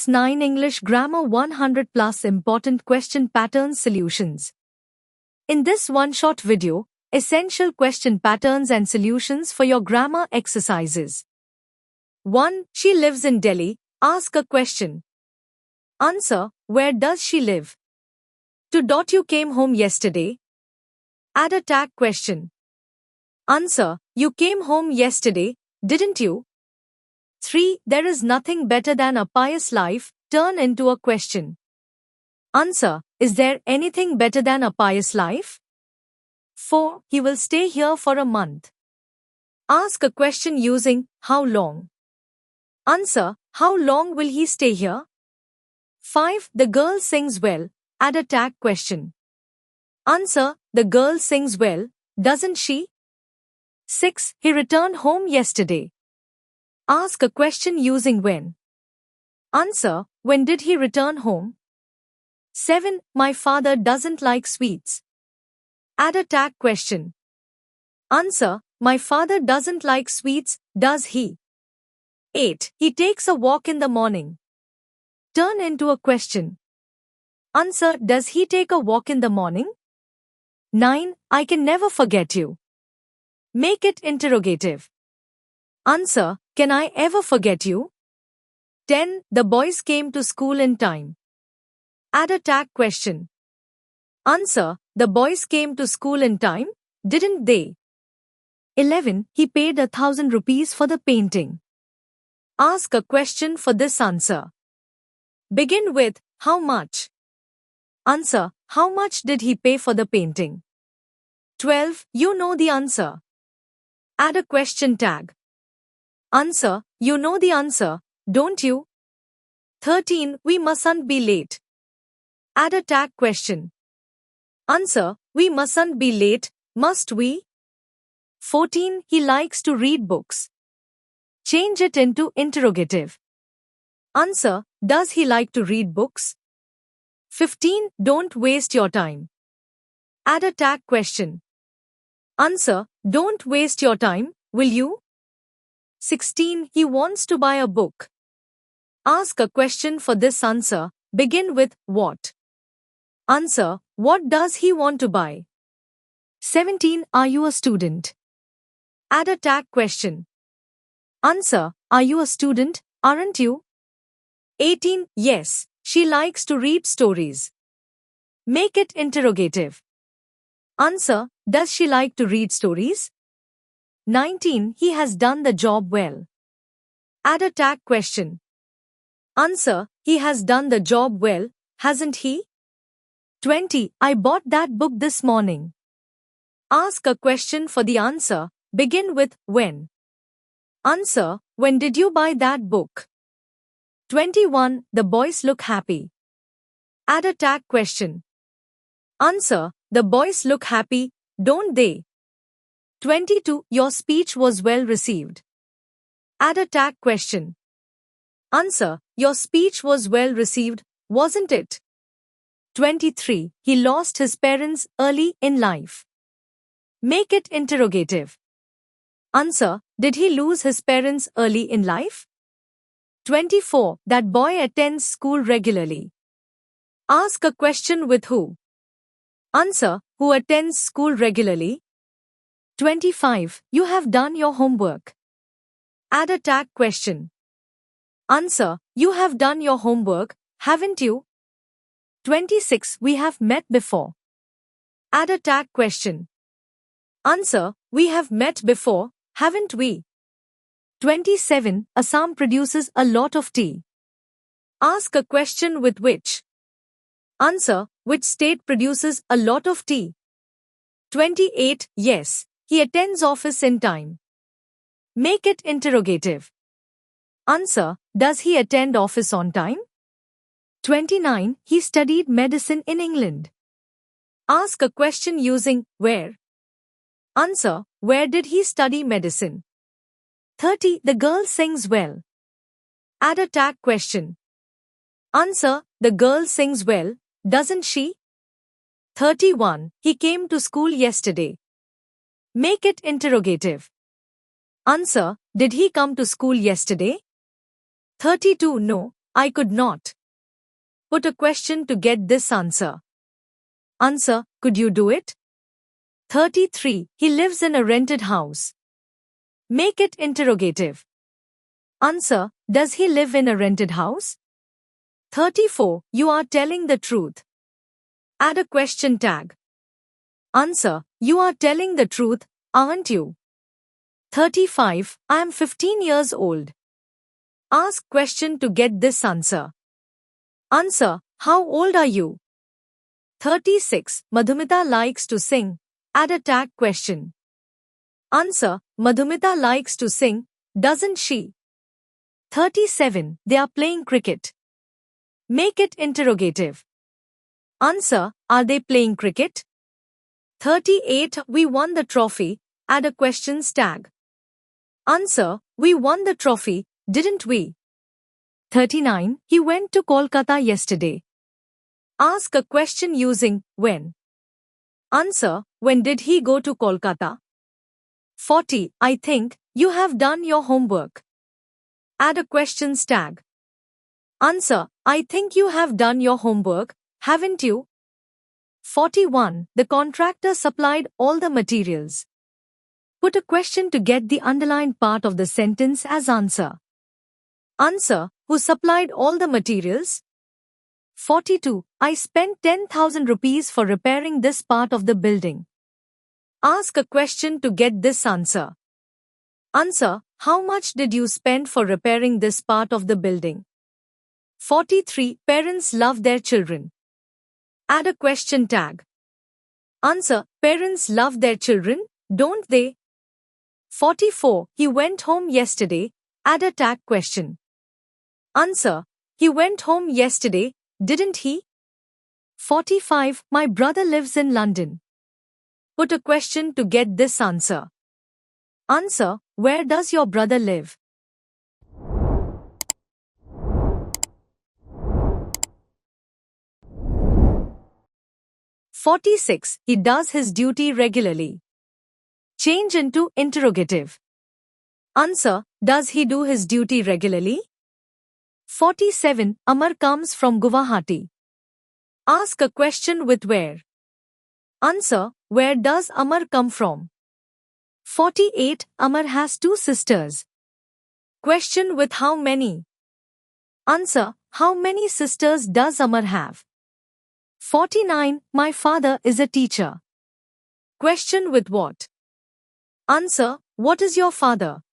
9 English Grammar 100 Plus Important Question Pattern Solutions. In this one-shot video, essential question patterns and solutions for your grammar exercises. 1. She lives in Delhi. Ask a question. Answer, where does she live? 2. You came home yesterday. Add a tag question. Answer, you came home yesterday, didn't you? 3. There is nothing better than a pious life. Turn into a question. Answer, is there anything better than a pious life? 4. He will stay here for a month. Ask a question using how long. Answer, how long will he stay here? 5. The girl sings well. Add a tag question. Answer, the girl sings well, doesn't she? 6. He returned home yesterday. Ask a question using when. Answer, when did he return home? 7. My father doesn't like sweets. Add a tag question. Answer, my father doesn't like sweets, does he? 8. He takes a walk in the morning. Turn into a question. Answer, does he take a walk in the morning? 9. I can never forget you. Make it interrogative. Answer, can I ever forget you? 10. The boys came to school in time. Add a tag question. Answer, the boys came to school in time, didn't they? 11. He paid 1,000 rupees for the painting. Ask a question for this answer. Begin with, how much? Answer, how much did he pay for the painting? 12. You know the answer. Add a question tag. Answer, you know the answer, don't you? 13. We mustn't be late. Add a tag question. Answer, we mustn't be late, must we? 14. He likes to read books. Change it into interrogative. Answer, does he like to read books? 15. Don't waste your time. Add a tag question. Answer, don't waste your time, will you? 16. He wants to buy a book. Ask a question for this answer. Begin with what? Answer, what does he want to buy? 17. Are you a student? Add a tag question. Answer, are you a student, aren't you? 18. Yes, she likes to read stories. Make it interrogative. Answer, does she like to read stories? 19. He has done the job well. Add a tag question. Answer, he has done the job well, hasn't he? 20. I bought that book this morning. Ask a question for the answer. Begin with when. Answer, when did you buy that book? 21. The boys look happy. Add a tag question. Answer, the boys look happy, don't they? 22. Your speech was well received. Add a tag question. Answer, your speech was well received, wasn't it? 23. He lost his parents early in life. Make it interrogative. Answer, did he lose his parents early in life? 24. That boy attends school regularly. Ask a question with who. Answer, who attends school regularly? 25. You have done your homework. Add a tag question. Answer, you have done your homework, haven't you? 26. We have met before. Add a tag question. Answer, we have met before, haven't we? 27. Assam produces a lot of tea. Ask a question with which. Answer, which state produces a lot of tea? 28. Yes, he attends office in time. Make it interrogative. Answer, does he attend office on time? 29. He studied medicine in England. Ask a question using where. Answer, where did he study medicine? 30. The girl sings well. Add a tag question. Answer, the girl sings well, doesn't she? 31. He came to school yesterday. Make it interrogative. Answer, did he come to school yesterday? 32. No, I could not. Put a question to get this answer. Answer, could you do it? 33. He lives in a rented house. Make it interrogative. Answer, does he live in a rented house? 34. You are telling the truth. Add a question tag. Answer, you are telling the truth, aren't you? 35. I am 15 years old. Ask question to get this answer. Answer, how old are you? 36. Madhumita likes to sing. Add a tag question. Answer, Madhumita likes to sing, doesn't she? 37. They are playing cricket. Make it interrogative. Answer, are they playing cricket? 38. We won the trophy. Add a questions tag. Answer, we won the trophy, didn't we? 39. He went to Kolkata yesterday. Ask a question using when. Answer, when did he go to Kolkata? 40. I think you have done your homework. Add a questions tag. Answer, I think you have done your homework, haven't you? 41. The contractor supplied all the materials. Put a question to get the underlined part of the sentence as answer. Answer, who supplied all the materials? 42. I spent 10,000 rupees for repairing this part of the building. Ask a question to get this answer. Answer, how much did you spend for repairing this part of the building? 43. Parents love their children. Add a question tag. Answer, parents love their children, don't they? 44. He went home yesterday. Add a tag question. Answer, he went home yesterday, didn't he? 45. My brother lives in London. Put a question to get this answer. Answer, where does your brother live? (46) He does his duty regularly. Change into interrogative. Answer, does he do his duty regularly? 47. Amar comes from Guwahati. Ask a question with where. Answer, where does Amar come from? 48. Amar has 2 sisters. Question with how many. Answer, how many sisters does Amar have? 49. My father is a teacher. Question with what. Answer, what is your father?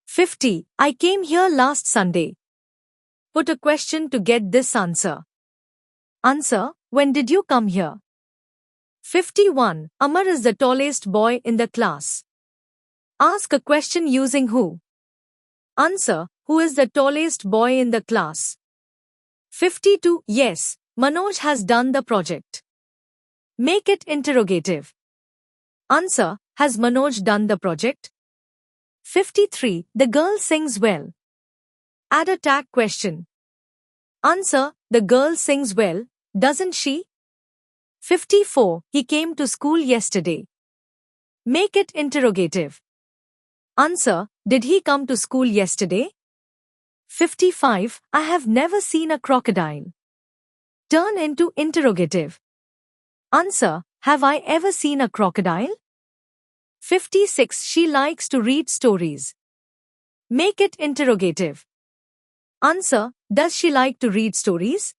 50. I came here last Sunday. Put a question to get this answer. Answer, when did you come here? 51. Amar is the tallest boy in the class. Ask a question using who. Answer, who is the tallest boy in the class? 52. Yes, Manoj has done the project. Make it interrogative. Answer, has Manoj done the project? 53. The girl sings well. Add a tag question. Answer, the girl sings well, doesn't she? 54. He came to school yesterday. Make it interrogative. Answer, did he come to school yesterday? 55. I have never seen a crocodile. Turn into interrogative. Answer, have I ever seen a crocodile? 56. She likes to read stories. Make it interrogative. Answer, does she like to read stories?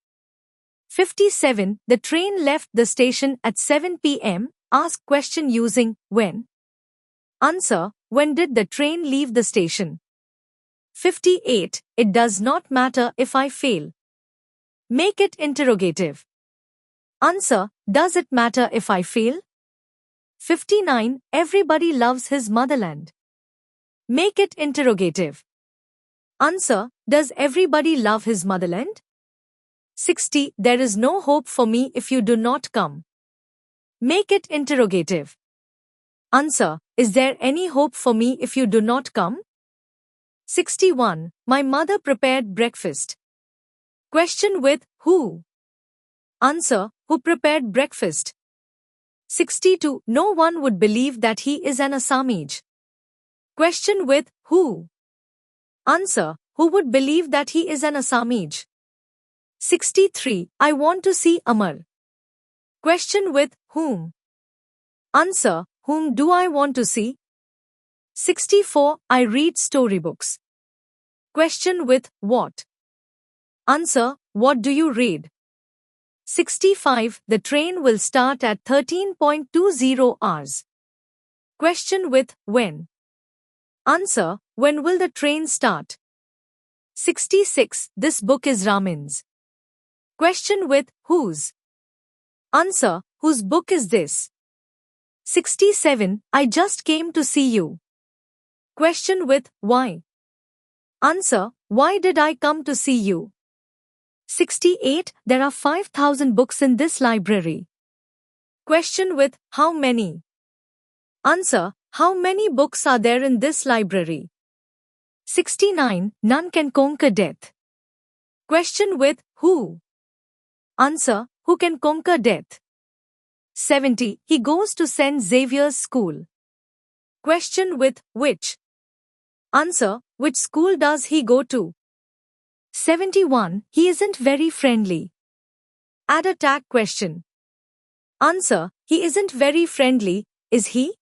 57. The train left the station at 7 p.m. Ask question using when. Answer, when did the train leave the station? 58. It does not matter if I fail. Make it interrogative. Answer, does it matter if I fail? 59. Everybody loves his motherland. Make it interrogative. Answer, does everybody love his motherland? 60. There is no hope for me if you do not come. Make it interrogative. Answer, is there any hope for me if you do not come? 61. My mother prepared breakfast. Question with who. Answer, who prepared breakfast? 62. No one would believe that he is an Assamese. Question with who. Answer, who would believe that he is an Assamese? 63. I want to see Amar. Question with whom? Answer, whom do I want to see? 64. I read storybooks. Question with what? Answer, what do you read? 65. The train will start at 13.20 hours. Question with when? Answer, when will the train start? 66. This book is Ramin's. Question with whose? Answer, whose book is this? 67. I just came to see you. Question with why? Answer, why did I come to see you? 68. There are 5,000 books in this library. Question with how many? Answer, how many books are there in this library? 69. None can conquer death. Question with who? Answer, who can conquer death? 70. He goes to St. Xavier's School. Question with which? Answer, which school does he go to? 71. He isn't very friendly. Add a tag question. Answer, he isn't very friendly, is he?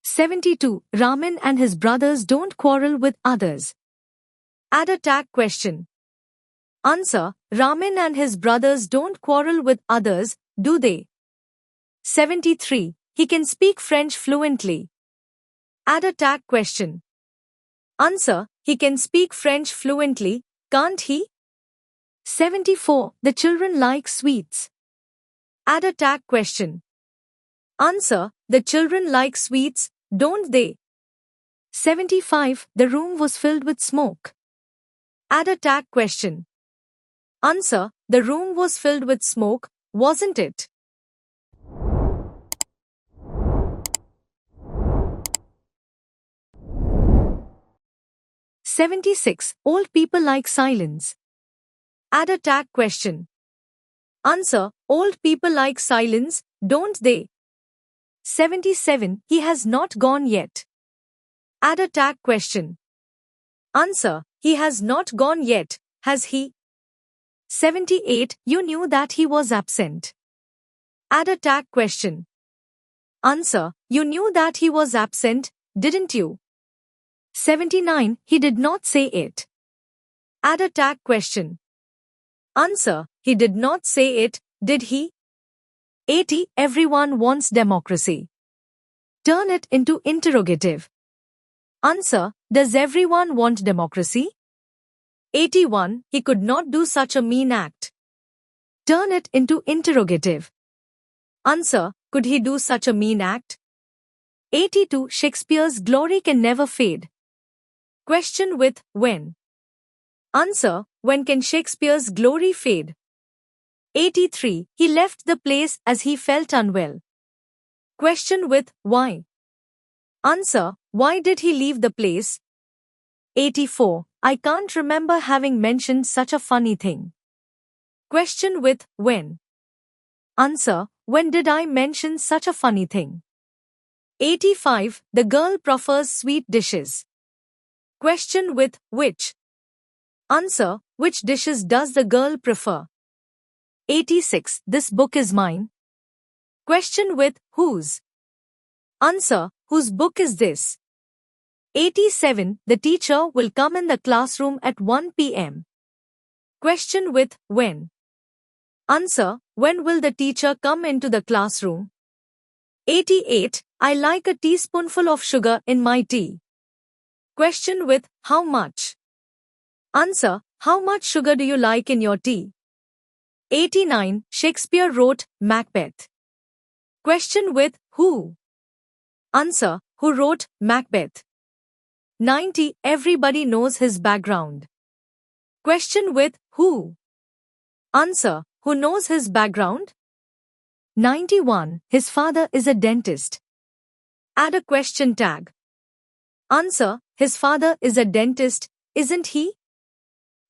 72. Ramin and his brothers don't quarrel with others. Add a tag question. Answer, Ramin and his brothers don't quarrel with others, do they? 73. He can speak French fluently. Add a tag question. Answer, he can speak French fluently, can't he? 74. The children like sweets. Add a tag question. Answer, the children like sweets, don't they? 75. The room was filled with smoke. Add a tag question. Answer, the room was filled with smoke, wasn't it? "76. Old people like silence." Add a tag question. Answer, old people like silence, don't they? 77. He has not gone yet. Add a tag question. Answer, he has not gone yet, has he? 78. You knew that he was absent. Add a tag question. Answer, you knew that he was absent, didn't you? 79. He did not say it. Add a tag question. Answer, he did not say it, did he? 80. Everyone wants democracy. Turn it into interrogative. Answer, does everyone want democracy? 81. He could not do such a mean act. Turn it into interrogative. Answer, could he do such a mean act? 82. Shakespeare's glory can never fade. Question with when. Answer, when can Shakespeare's glory fade? 83. He left the place as he felt unwell. Question with why. Answer, why did he leave the place? 84. I can't remember having mentioned such a funny thing. Question with when. Answer, when did I mention such a funny thing? 85. The girl prefers sweet dishes. Question with which. Answer, which dishes does the girl prefer? 86. This book is mine. Question with whose. Answer, whose book is this? 87. The teacher will come in the classroom at 1 p.m. Question with when. Answer, when will the teacher come into the classroom? 88. I like a teaspoonful of sugar in my tea. Question with how much. Answer, how much sugar do you like in your tea? 89. Shakespeare wrote Macbeth. Question with who. Answer, who wrote Macbeth? 90. Everybody knows his background. Question with who. Answer, who knows his background? 91. His father is a dentist. Add a question tag. Answer, his father is a dentist, isn't he?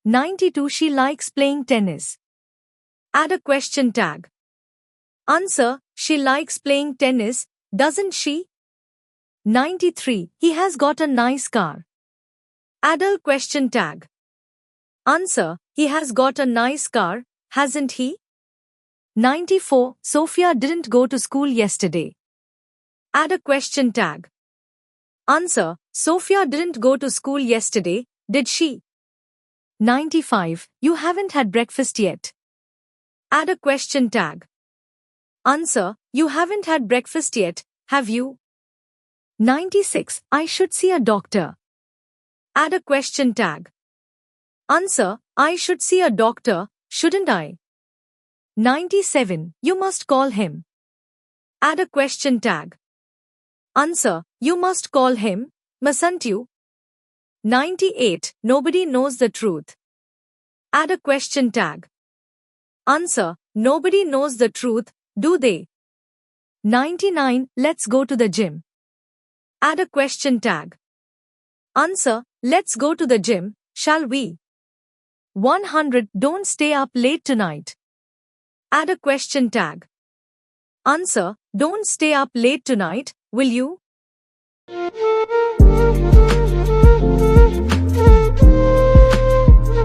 92. She likes playing tennis. Add a question tag. Answer, she likes playing tennis, doesn't she? 93. He has got a nice car. Add a question tag. Answer, he has got a nice car, hasn't he? 94. Sophia didn't go to school yesterday. Add a question tag. Answer, Sophia didn't go to school yesterday, did she? 95. You haven't had breakfast yet. Add a question tag. Answer, you haven't had breakfast yet, have you? 96. I should see a doctor. Add a question tag. Answer, I should see a doctor, shouldn't I? 97. You must call him. Add a question tag. Answer, you must call him, mustn't you? 98. Nobody knows the truth. Add a question tag. Answer, nobody knows the truth, do they? 99. Let's go to the gym. Add a question tag. Answer, let's go to the gym, shall we? 100. Don't stay up late tonight. Add a question tag. Answer, don't stay up late tonight, will you?